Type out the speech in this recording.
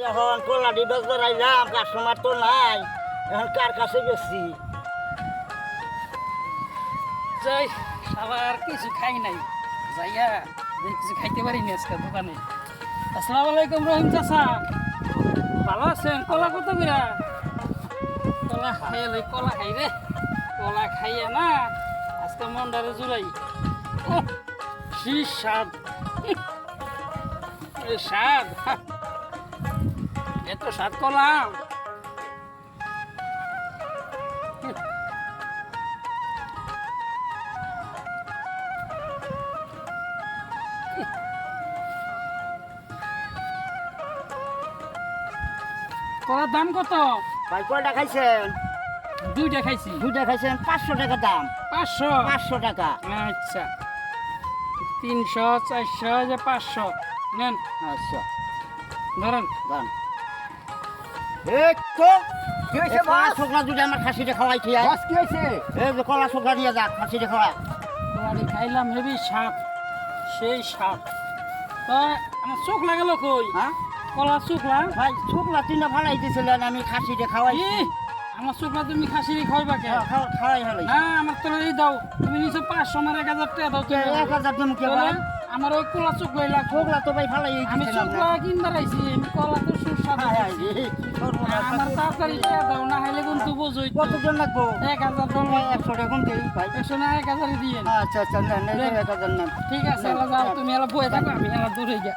এখন কলাটি বেচবার আইলাম, কাস্টমার তো নাই, এখন কার কাছে গেছি? যাই আবার কিছু খাই নাই, যাইয়া যে কিছু খাইতে পারিনি আজকে দোকানে। আসসালামু আলাইকুম রহিম চাচা, ভালো আছেন? কলা কত বিরা? কলা খাইলে কলা খাই রে, কলা খাইয়া না আজকে মনটারে জুড়াই। ও কি স্বাদ, স্বাদ, এত স্বাদ কলা। কলার দাম কত? ভাই কয়টা খাইছেন? দুইটা খাইছি। দুইটা খাইছেন, 500 টাকা দাম। 500? 500 টাকা। আচ্ছা, 300, 400, যে 500 নেন। আচ্ছা ধরেন। দাম এই তো কি হয়েছে বাস? ছোকরা দুটো আমার খাসিটা খাওয়াই খেয়ে বাস। কি হয়েছে? এই যে কলা ছোকরা নিয়ে যা, খাসিটা খাওয়া। কলাটি খাইলাম, হেবি স্বাদ, সেই স্বাদ। তো আমার চোখ লাগালো কই? হ্যাঁ কলা চোখলা ভাই, ছোকরা তিনটা ফালাই দিয়েছিলেন, আমি খাসিটা খাওয়াই। আমার চোখলা তুমি খাসিরি খাইবা কে? খাওয়াই হলো না, আমার তো এই দাও, তুমি নিছো 500, আমার 1000 টাকা দাও। 1000 দিন কে তাহলে ভাই? আমার ওই কলা চোখলাই লাগবে। ছোকরা তো ভাই ফালাই আমি চোখলা কিনবার আইছি, আমি কলা তো সুস্বাদু খাইছি। আমার তাড়াতাড়ি টাকা দাও, না হলে কিন্তু বোঝই তো। কতজন লাগবো? 1000 দাও। 100 টাকা কোন দিই ভাই? 100 না 1000 দিয়ে। আচ্ছা আচ্ছা, নেন 1000 নেন। ঠিক আছে, এলা যাও, তুমি এলা বয়ে থাকো, আমি এলা দূরে গিয়া।